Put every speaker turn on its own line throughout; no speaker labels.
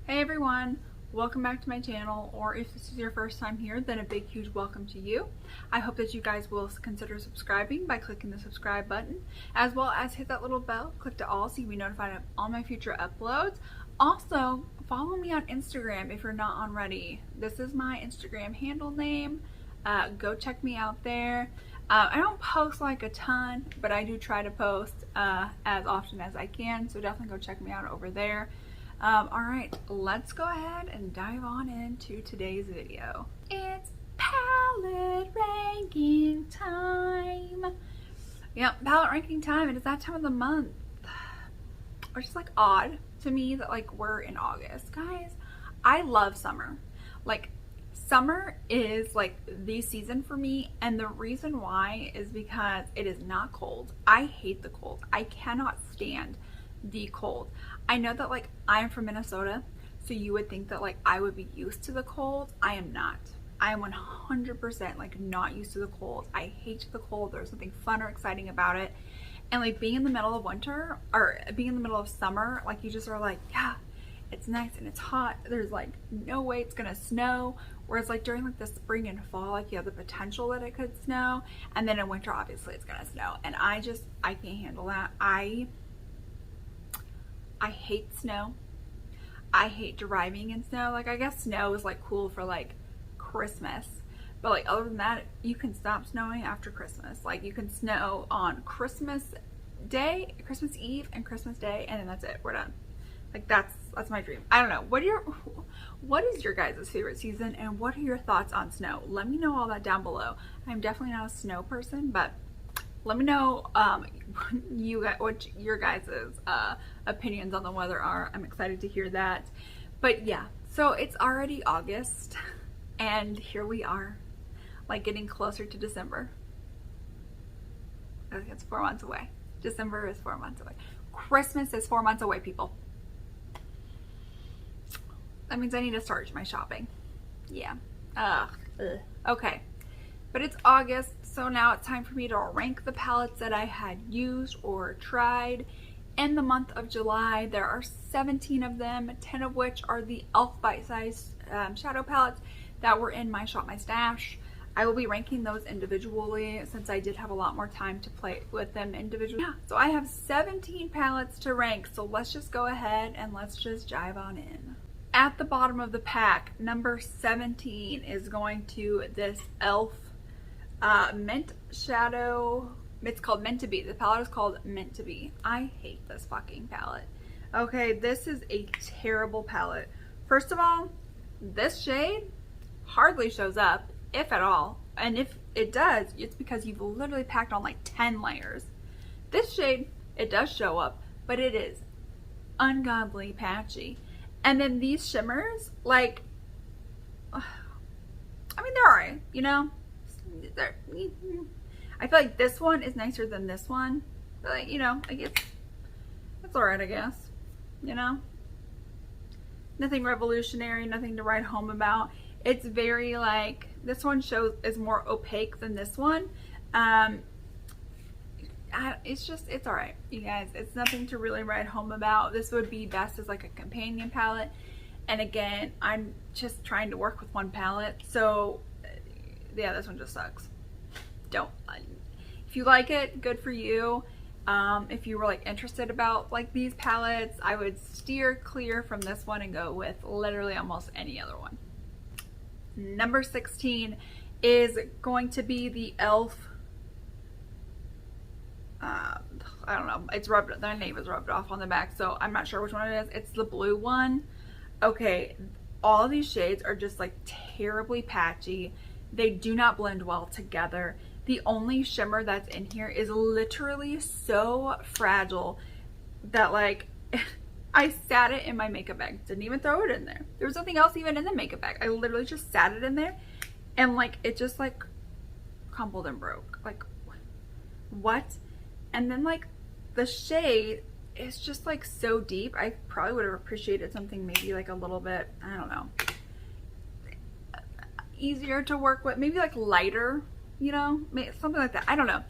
Hey everyone, welcome back to my channel, or if this is your first time here, then a big huge welcome to you. I hope that you guys will consider subscribing by clicking the subscribe button, as well as hit that little bell, click to all so you'll be notified of all my future uploads. Also, follow me on Instagram if you're not already. This is my Instagram handle name. Go check me out there. I don't post like a ton, but I do try to post as often as I can, so definitely go check me out over there. Alright, let's go ahead and dive on into today's video. It's palette ranking time. Yep, palette ranking time. It is that time of the month. It's just like odd to me that like we're in August. Guys, I love summer. Like, summer is like the season for me, and the reason why is because it is not cold. I hate the cold. I cannot stand the cold. I know that like I'm from Minnesota, so you would think that like I would be used to the cold. I am not. I am 100% like not used to the cold. I hate the cold. There's something fun or exciting about it. And like being in the middle of winter or being in the middle of summer, like you just are like, yeah, it's nice and it's hot. There's like no way it's gonna snow. Whereas like during like the spring and fall, like you have the potential that it could snow. And then in winter, obviously it's gonna snow. And I can't handle that. I hate snow. I hate driving in snow. Like, I guess snow is like cool for like Christmas, but like other than that, you can stop snowing after Christmas. Like, you can snow on Christmas Day, Christmas Eve, and Christmas Day, and then that's it. We're done. Like, that's my dream. I don't know. What is your guys' favorite season, and what are your thoughts on snow? Let me know all that down below. I'm definitely not a snow person, but let me know what your guys' opinions on the weather are. I'm excited to hear that. But yeah, so it's already August, and here we are, like getting closer to December. I think it's 4 months away. December is 4 months away. Christmas is 4 months away, people. That means I need to start my shopping. Yeah. Okay. But it's August, so now it's time for me to rank the palettes that I had used or tried in the month of July. There are 17 of them, 10 of which are the e.l.f. bite-sized shadow palettes that were in my Shop My Stash. I will be ranking those individually since I did have a lot more time to play with them individually. Yeah, so I have 17 palettes to rank, so let's just go ahead and let's just dive on in. At the bottom of the pack, number 17 is going to this e.l.f. Mint Shadow. It's called Meant to Be. The palette is called Meant to Be. I hate this fucking palette. Okay, this is a terrible palette. First of all, this shade hardly shows up, if at all. And if it does, it's because you've literally packed on like 10 layers. This shade, it does show up, but it is ungodly patchy. And then these shimmers, like, I mean, they're alright, you know? I feel like this one is nicer than this one, but like, you know, like it's alright, I guess, you know? Nothing revolutionary, nothing to write home about. It's very like, this one is more opaque than this one. It's alright, you guys. It's nothing to really write home about. This would be best as like a companion palette. And again, I'm just trying to work with one palette, so yeah, this one just sucks. If you like it, good for you. If you were like interested about like these palettes, I would steer clear from this one and go with literally almost any other one. Number 16 is going to be the e.l.f. I don't know, their name is rubbed off on the back, so I'm not sure which one it is. It's the blue one. Okay, all of these shades are just like terribly patchy. They do not blend well together. The only shimmer that's in here is literally so fragile that like I sat it in my makeup bag. Didn't even throw it in there. There was nothing else even in the makeup bag. I literally just sat it in there, and like it just like crumbled and broke. Like, what? And then like the shade is just like so deep. I probably would have appreciated something maybe like a little bit, I don't know, easier to work with, maybe like lighter, you know, something like that. I don't know.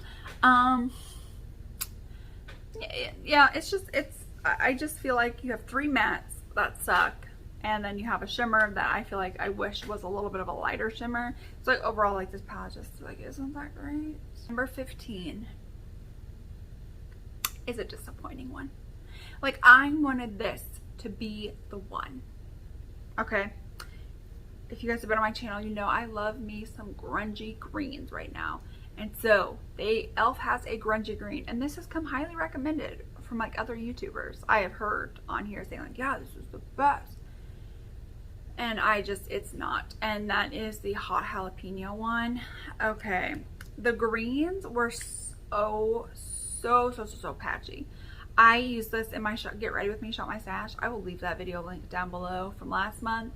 Yeah, I just feel like you have 3 mattes that suck. And then you have a shimmer that I feel like I wish was a little bit of a lighter shimmer. So like overall, like this palette just like isn't that great. Number 15 is a disappointing one. Like I wanted this to be the one. Okay. If you guys have been on my channel, you know I love me some grungy greens right now. And so e.l.f. has a grungy green, and this has come highly recommended from like other YouTubers I have heard on here saying like, yeah, this is the best. And it's not. And that is the hot jalapeno one. Okay. The greens were so patchy. I use this in my Get Ready With Me Shop My Stash. I will leave that video link down below from last month.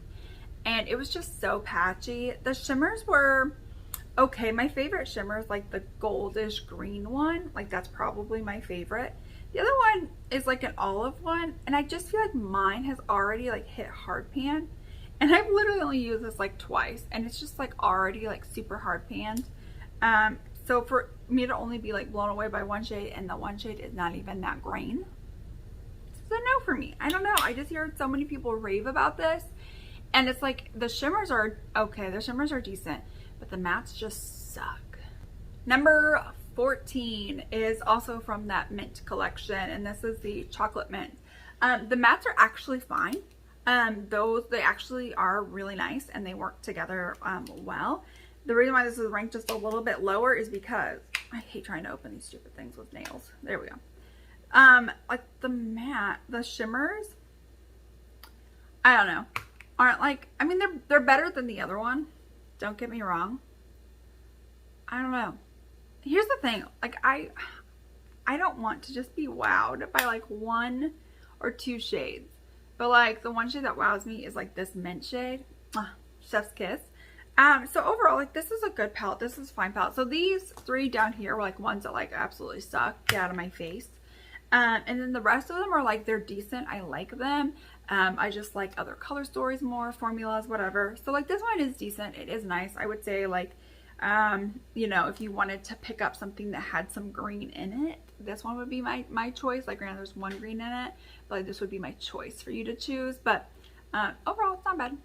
And it was just so patchy. The shimmers were okay. My favorite shimmer is like the goldish green one. Like that's probably my favorite. The other one is like an olive one. And I just feel like mine has already like hit hard pan. And I've literally only used this like twice. And it's just like already like super hard panned. So for me to only be like blown away by one shade, and the one shade is not even that green, it's a no for me. I don't know. I just heard so many people rave about this. And it's like the shimmers are okay. The shimmers are decent. But the mattes just suck. Number 14 is also from that mint collection. And this is the chocolate mint. The mattes are actually fine. They actually are really nice. And they work together well. The reason why this is ranked just a little bit lower is because I hate trying to open these stupid things with nails. There we go. Like the shimmers, I don't know, aren't like, I mean, they're better than the other one. Don't get me wrong. I don't know. Here's the thing. Like I don't want to just be wowed by like one or two shades, but like the one shade that wows me is like this mint shade. Chef's kiss. So overall, like this is a good palette. This is a fine palette. So these three down here were like ones that like absolutely suck. Get out of my face. And then the rest of them are like, they're decent. I like them. I just like other color stories more, formulas, whatever. So like this one is decent. It is nice. I would say like, you know, if you wanted to pick up something that had some green in it, this one would be my choice. Like granted, there's one green in it, but like this would be my choice for you to choose. But overall, it's not bad.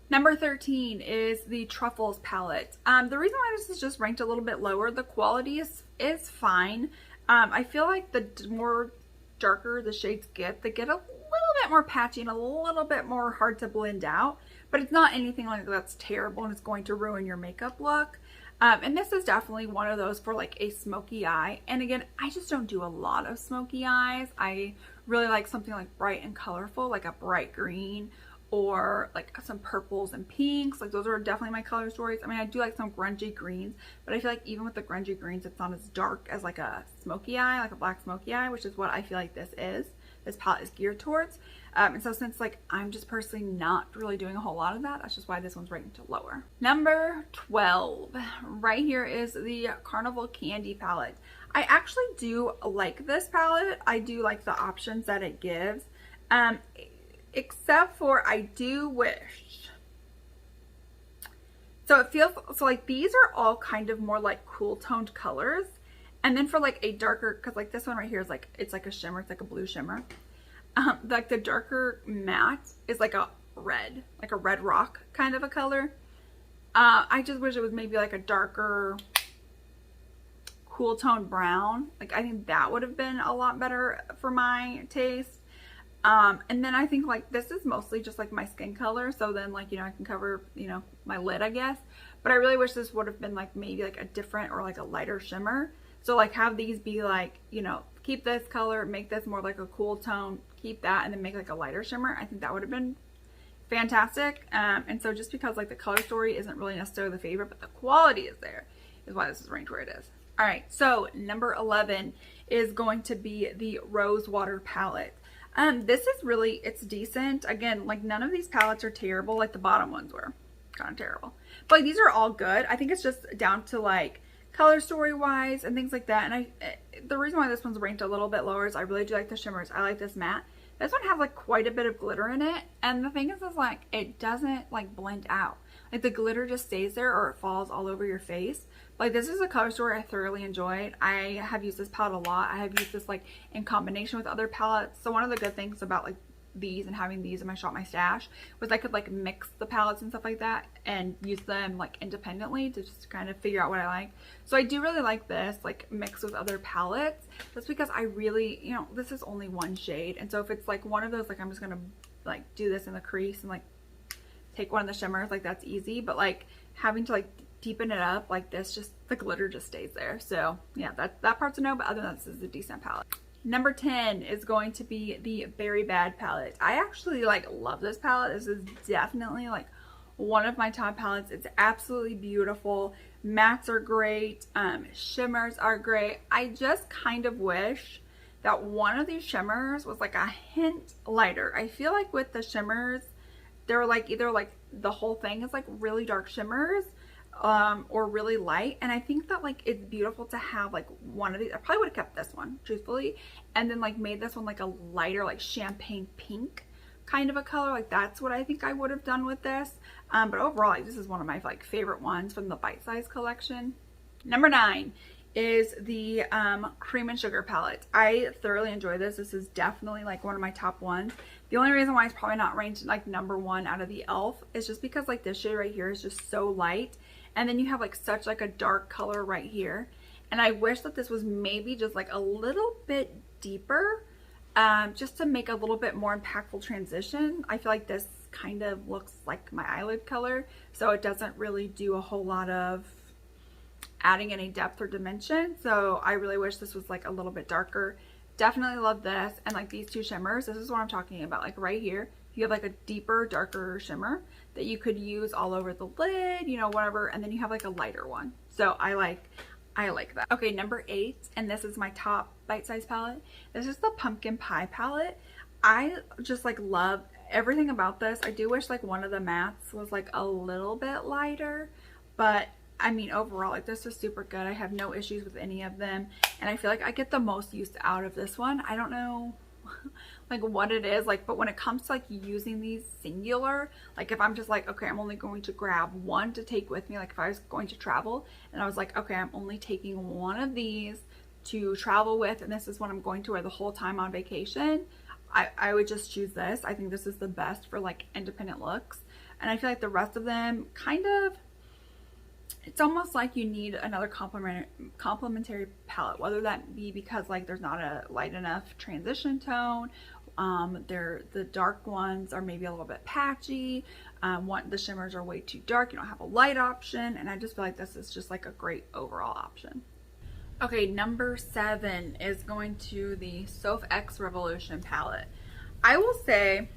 Number 13 is the Truffles palette. The reason why this is just ranked a little bit lower, the quality is fine. I feel like the more darker the shades get, they get a little bit more patchy and a little bit more hard to blend out. But it's not anything like that's terrible and it's going to ruin your makeup look. And this is definitely one of those for like a smoky eye. And again, I just don't do a lot of smoky eyes. I really like something like bright and colorful, like a bright green, or like some purples and pinks. Like those are definitely my color stories. I mean, I do like some grungy greens, but I feel like even with the grungy greens, it's not as dark as like a smoky eye, like a black smoky eye, which is what I feel like this palette is geared towards. And so since like I'm just personally not really doing a whole lot of that, that's just why this one's ranked lower. Number 12, right here is the Carnival Candy palette. I actually do like this palette. I do like the options that it gives. Except for I do wish. So it feels, so like these are all kind of more like cool toned colors. And then for like a darker, cause like this one right here is like, it's like a shimmer. It's like a blue shimmer. Like the darker matte is like a red rock kind of a color. I just wish it was maybe like a darker cool toned brown. Like I think that would have been a lot better for my taste. And then I think like this is mostly just like my skin color. So then like, you know, I can cover, you know, my lid, I guess. But I really wish this would have been like maybe like a different or like a lighter shimmer. So like have these be like, you know, keep this color, make this more like a cool tone, keep that, and then make like a lighter shimmer. I think that would have been fantastic. And so just because like the color story isn't really necessarily the favorite, but the quality is there, is why this is ranked where it is. All right, so number 11 is going to be the Rose Water palette. This is really, it's decent. Again, like none of these palettes are terrible. Like the bottom ones were kind of terrible, but like these are all good. I think it's just down to like color story wise and things like that. And the reason why this one's ranked a little bit lower is I really do like the shimmers. I like this matte. This one has like quite a bit of glitter in it. And the thing is like, it doesn't like blend out. Like the glitter just stays there or it falls all over your face. Like this is a color story I thoroughly enjoyed. I have used this palette a lot. I have used this like in combination with other palettes. So one of the good things about like these and having these in my shop, my stash, was I could like mix the palettes and stuff like that and use them like independently to just kind of figure out what I like. So I do really like this, like mixed with other palettes, just because I really, you know, this is only one shade. And so if it's like one of those, like I'm just gonna like do this in the crease and like take one of the shimmers, like that's easy. But like having to like deepen it up like this, just the glitter just stays there. So yeah, that part's a no, but other than that, this is a decent palette. Number 10 is going to be the Very Bad palette. I actually like love this palette. This is definitely like one of my top palettes. It's absolutely beautiful. Mattes are great. Shimmers are great. I just kind of wish that one of these shimmers was like a hint lighter. I feel like with the shimmers, they're like either like the whole thing is like really dark shimmers, or really light. And I think that like it's beautiful to have like one of these. I probably would have kept this one truthfully, and then like made this one like a lighter like champagne pink kind of a color. Like that's what I think I would have done with this. But overall, like, this is one of my like favorite ones from the Bite Size collection. Number 9 is the Cream and Sugar palette. I thoroughly enjoy this. This is definitely like one of my top ones. The only reason why it's probably not ranked like number 1 out of the e.l.f. is just because like this shade right here is just so light, and then you have like such like a dark color right here. And I wish that this was maybe just like a little bit deeper, just to make a little bit more impactful transition. I feel like this kind of looks like my eyelid color, so it doesn't really do a whole lot of adding any depth or dimension. So I really wish this was like a little bit darker. Definitely love this. And like these two shimmers, this is what I'm talking about. Like right here, you have like a deeper, darker shimmer that you could use all over the lid, you know, whatever. And then you have like a lighter one. So I like that. Okay, number 8, and this is my top Bite Size palette. This is the Pumpkin Pie palette. I just like love everything about this. I do wish like one of the mattes was like a little bit lighter, but I mean overall like this is super good. I have no issues with any of them, and I feel like I get the most use out of this one. I don't know like what it is, like, but when it comes to like using these singular, like if I'm just like, okay, I'm only going to grab one to take with me, like if I was going to travel and I was like, okay, I'm only taking one of these to travel with, and this is what I'm going to wear the whole time on vacation, I would just choose this. I think this is the best for like independent looks. And I feel like the rest of them kind of, it's almost like you need another complementary palette, whether that be because like there's not a light enough transition tone, the dark ones are maybe a little bit patchy, the shimmers are way too dark, you don't have a light option, and I just feel like this is just like a great overall option. Okay, number 7 is going to the Soph X Revolution palette. I will say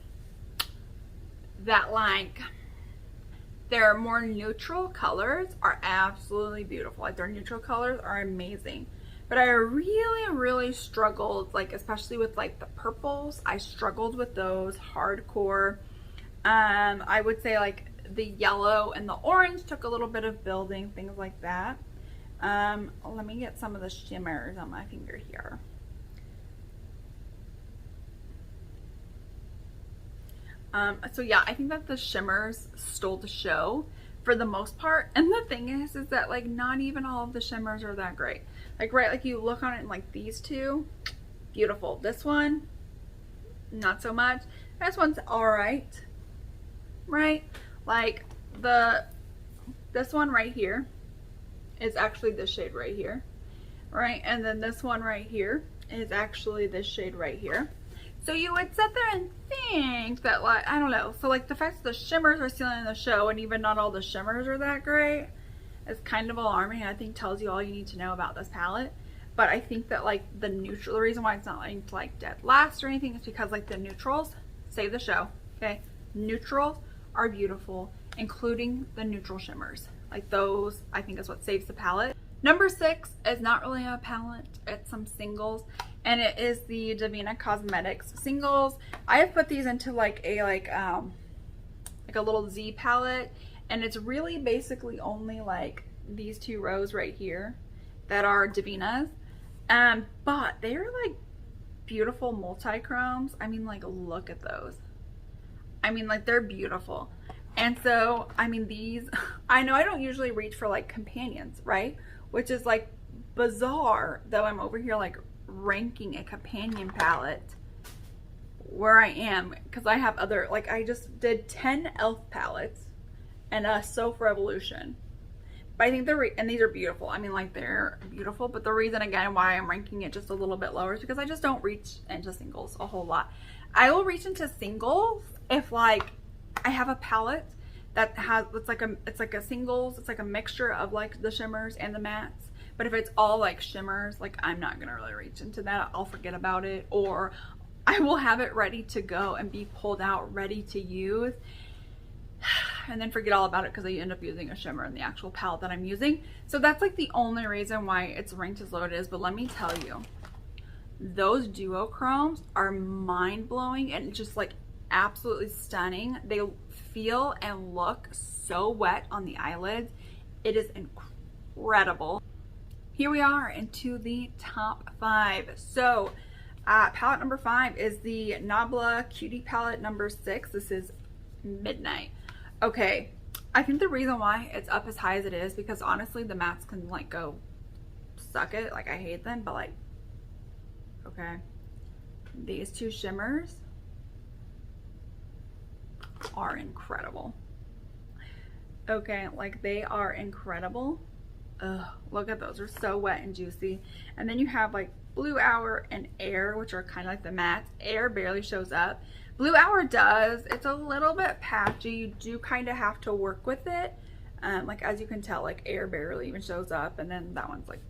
that like their more neutral colors are absolutely beautiful. Like their neutral colors are amazing. But I really struggled, like especially with like the purples. I struggled with those hardcore. I would say like the yellow and the orange took a little bit of building, things like that. Let me get some of the shimmers on my finger here. So yeah, I think that the shimmers stole the show for the most part. And the thing is that like not even all of the shimmers are that great. Like right, like you look on it and like these two, beautiful. This one, not so much. This one's all right, right? Like this one right here is actually this shade right here, right? And then this one right here is actually this shade right here. So you would sit there and think that like, I don't know. So like the fact that the shimmers are stealing the show and even not all the shimmers are that great is kind of alarming. I think tells you all you need to know about this palette. But I think that like the reason why it's not like dead last or anything is because like the neutrals save the show, okay? Neutrals are beautiful, including the neutral shimmers. Like those, I think is what saves the palette. Number 6 is not really a palette, it's some singles, and it is the Divina Cosmetics singles. I have put these into like a little Z palette, and it's really basically only like these 2 rows right here that are Divinas, but they're like beautiful multi-chromes. I mean, like look at those. I mean, like they're beautiful. And so, I mean, these, I know I don't usually reach for like companions, right? Which is like bizarre, though I'm over here like ranking a companion palette where I am, because I have other, like I just did 10 e.l.f. palettes and a Soph Revolution. But I think and these are beautiful. I mean, like, they're beautiful, but the reason again why I'm ranking it just a little bit lower is because I just don't reach into singles a whole lot. I will reach into singles if like I have a palette that has, it's like a singles, it's like a mixture of like the shimmers and the mattes. But if it's all like shimmers, like I'm not gonna really reach into that. I'll forget about it, or I will have it ready to go and be pulled out ready to use, and then forget all about it because I end up using a shimmer in the actual palette that I'm using. So that's like the only reason why it's ranked as low it is. But let me tell you, those duochromes are mind-blowing and just like absolutely stunning. They feel and look so wet on the eyelids. It is incredible. Here we are into the top 5. So palette number 5 is the Nabla Cutie palette number 6. This is Midnight. Okay, I think the reason why it's up as high as it is because honestly the mattes can like go suck it. Like I hate them, but like, okay, these two shimmers are incredible. Okay, like they are incredible. Ugh, look at those, they're so wet and juicy. And then you have like Blue Hour and Air, which are kind of like the mattes. Air barely shows up. Blue Hour does. It's a little bit patchy. You do kind of have to work with it. Like as you can tell, like Air barely even shows up, and then that one's like,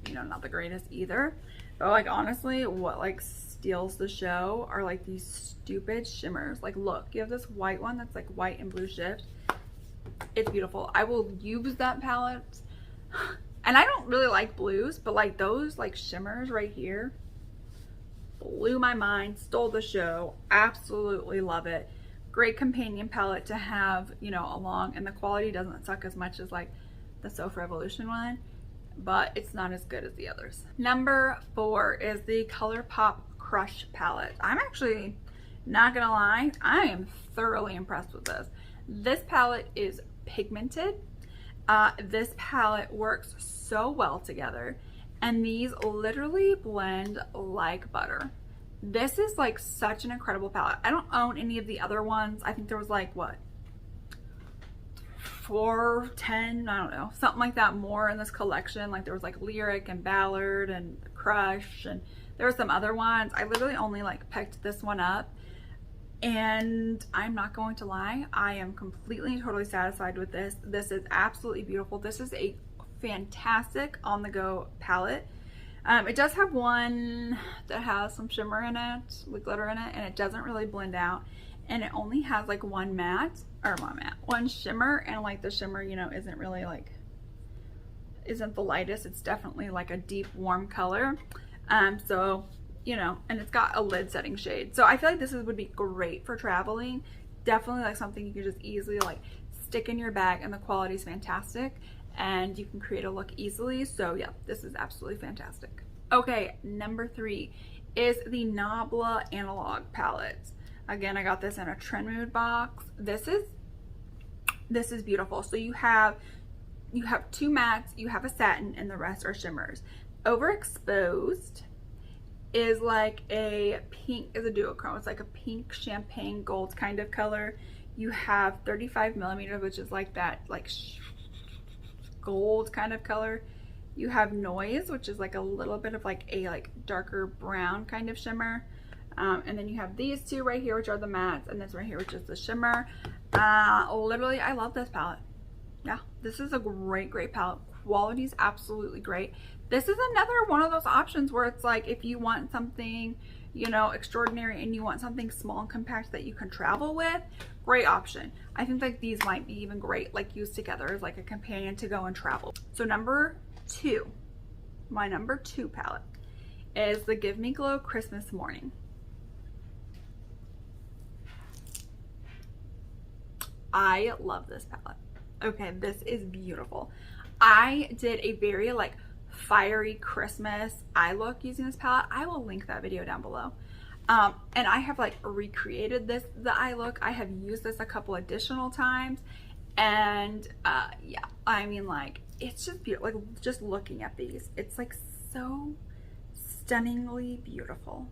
you know, not the greatest either. But like honestly, what like steals the show are like these stupid shimmers. Like look, you have this white one that's like white and blue shift. It's beautiful. I will use that palette. And I don't really like blues, but like those like shimmers right here blew my mind, stole the show. Absolutely love it. Great companion palette to have, you know, along, and the quality doesn't suck as much as like the Soph Revolution one, but it's not as good as the others. Number 4 is the ColourPop Crush palette. I'm actually not gonna lie, I am thoroughly impressed with this. This palette is pigmented. This palette works so well together, and these literally blend like butter. This is like such an incredible palette. I don't own any of the other ones. I think there was like what, 4, 10, I don't know, something like that more in this collection. Like there was like Lyric and Ballard and Crush, and there were some other ones. I literally only like picked this one up, and I'm not going to lie, I am completely and totally satisfied with this. This is absolutely beautiful. This is a fantastic on-the-go palette. It does have one that has some shimmer in it, with glitter in it, and it doesn't really blend out, and it only has like one matte, or one shimmer, and like the shimmer, you know, isn't really like, isn't the lightest. It's definitely like a deep warm color. So you know, and it's got a lid setting shade. So I feel like this would be great for traveling. Definitely like something you can just easily like stick in your bag, and the quality is fantastic, and you can create a look easily. So yeah, this is absolutely fantastic. Okay, number 3 is the Nabla Analog palette. Again, I got this in a Trend Mood box. This is beautiful. So you have 2 mattes, you have a satin, and the rest are shimmers. Overexposed is like a pink, is a duochrome. It's like a pink champagne gold kind of color. You have 35mm, which is like that like gold kind of color. You have Noise, which is like a little bit of like a like darker brown kind of shimmer. And then you have these two right here, which are the mattes, and this right here, which is the shimmer. Literally, I love this palette. Yeah, this is a great palette. Quality is absolutely great. This is another one of those options where it's like, if you want something, you know, extraordinary, and you want something small and compact that you can travel with, great option. I think like these might be even great, like used together as like a companion to go and travel. So number 2, my number 2 palette is the Give Me Glow Christmas Morning. I love this palette. Okay, this is beautiful. I did a very like fiery Christmas eye look using this palette. I will link that video down below. And I have like recreated the eye look. I have used this a couple additional times, and yeah, I mean, like, it's just beautiful. Like, just looking at these, it's like so stunningly beautiful.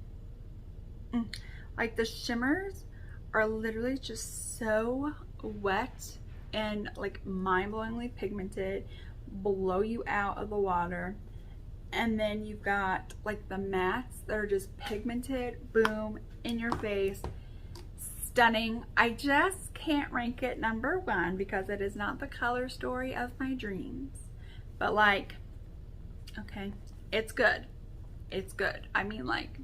Like the shimmers are literally just so wet and like mind-blowingly pigmented, blow you out of the water. And then you've got like the mattes that are just pigmented, boom, in your face. Stunning. I just can't rank it number one because it is not the color story of my dreams. But like, okay, it's good. It's good. I mean, like,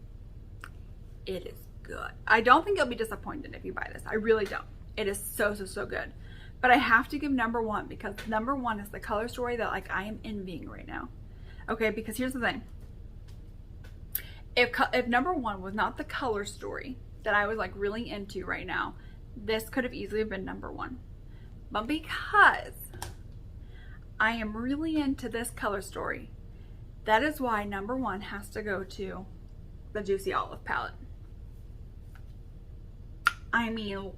it is good. I don't think you'll be disappointed if you buy this. I really don't. It is so, so, so good. But I have to give number one because number one is the color story that like I am envying right now. Okay, because here's the thing. If number one was not the color story that I was like really into right now, this could have easily been number one. But because I am really into this color story, that is why number one has to go to the Juicy Olive palette. I mean,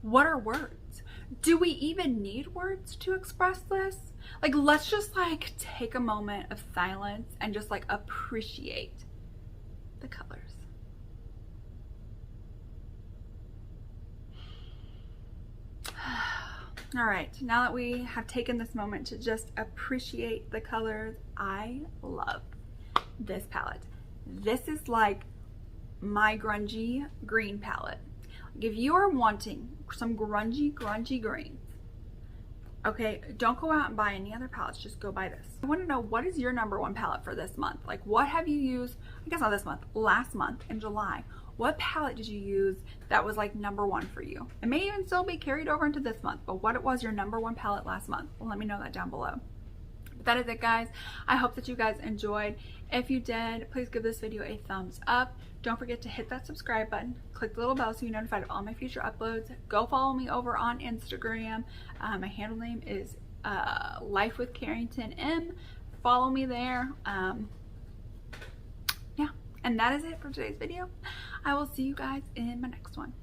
what are words? Do we even need words to express this? Like, let's just like take a moment of silence and just like appreciate the colors. All right, now that we have taken this moment to just appreciate the colors, I love this palette. This is like my grungy green palette. Like if you are wanting some grungy greens, okay, don't go out and buy any other palettes, just go buy this. I want to know, what is your number one palette for this month? Like, what have you used, I guess not this month, last month in July? What palette did you use that was like number one for you? It may even still be carried over into this month, but what was your number one palette last month? Well, let me know that down below. But that is it, guys. I hope that you guys enjoyed. If you did, please give this video a thumbs up. Don't forget to hit that subscribe button. Click the little bell so you're notified of all my future uploads. Go follow me over on Instagram. My handle name is Life with Carrington M. Follow me there. Yeah, and that is it for today's video. I will see you guys in my next one.